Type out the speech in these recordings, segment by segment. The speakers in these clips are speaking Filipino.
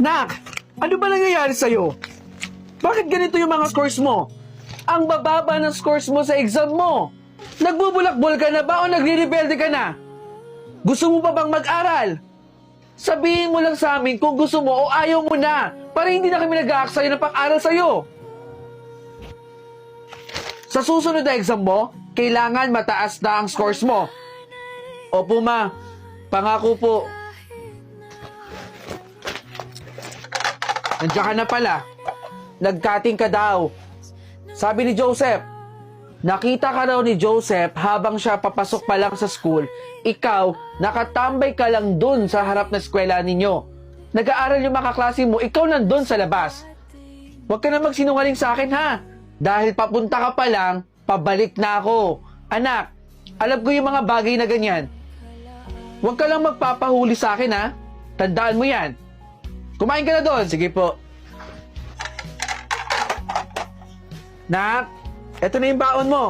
Nak, ano ba nangyayari sa'yo? Bakit ganito yung mga scores mo? Ang bababa ng scores mo sa exam mo. Nagbubulakbol ka na ba o nagre-rebelde ka na? Gusto mo pa bang mag-aral? Sabihin mo lang sa amin kung gusto mo o ayaw mo na para hindi na kami nag-aaksaya ng pang-aral sa'yo. Sa susunod na exam mo, kailangan mataas na ang scores mo. Opo ma, pangako po. Nandiyan ka na pala. Nag-cutting ka daw. Sabi ni Joseph, nakita ka raw ni Joseph habang siya papasok pa lang sa school. Ikaw, nakatambay ka lang dun sa harap na eskwela ninyo. Nag-aaral yung mga kaklase mo, ikaw nandun sa labas. Huwag ka na magsinungaling sa akin ha. Dahil papunta ka pa lang, pabalik na ako. Anak, alam ko yung mga bagay na ganyan. Huwag ka lang magpapahuli sa akin ha. Tandaan mo yan. Kumain ka na doon. Sige po. Nak, eto na yung baon mo.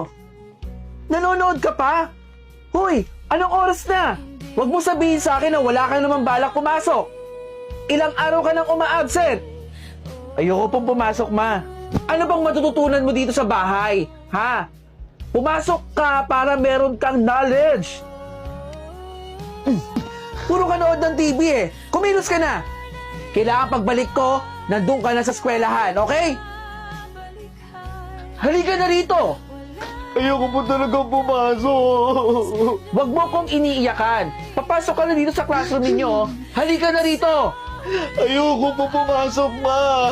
Nanonood ka pa? Hoy, anong oras na? Huwag mo sabihin sa akin na wala ka naman balak pumasok. Ilang araw ka nang uma-absent. Ayoko pong pumasok, ma. Ano bang matututunan mo dito sa bahay? Ha? Pumasok ka para meron kang knowledge. Puro ka nood ng TV eh. Kumilos ka na. Kailangan pagbalik ko, nandun ka na sa eskwelahan, okay? Halika na rito! Ayoko po talaga pumasok. Huwag mo kong iniiyakan. Papasok ka na dito sa classroom ninyo. Halika na rito! Ayoko po pumasok, ma.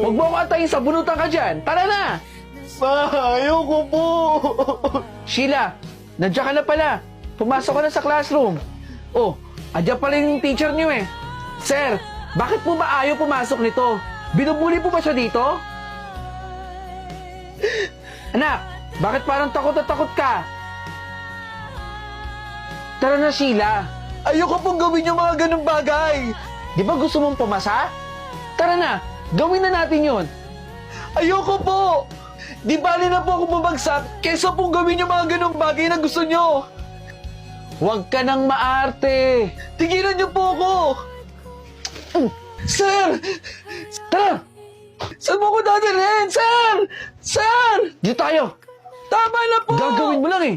Huwag mo akong antayin, sabunutan ka dyan. Tara na! Ma, ayoko po. Sheila, nandiyan ka na pala. Pumasok ka na sa classroom. Oh, andyan pala yung teacher niyo eh. Sir, bakit po ba ayaw pumasok nito? Binubuli po ba siya dito? Anak, bakit parang takot na takot ka? Tara na, Sheila. Ayoko pong gawin yung mga ganung bagay. Di ba gusto mong pumasa? Tara na, gawin na natin yun. Ayoko po. Di bali na po ako bumagsak kesa pong gawin yung mga ganung bagay na gusto nyo. Huwag ka nang maarte. Tigilan niyo po ako. Sir! Tara! Saan mo ko dadalhin? Sir! Sir! Dito tayo! Tama na po! Gagawin mo lang eh.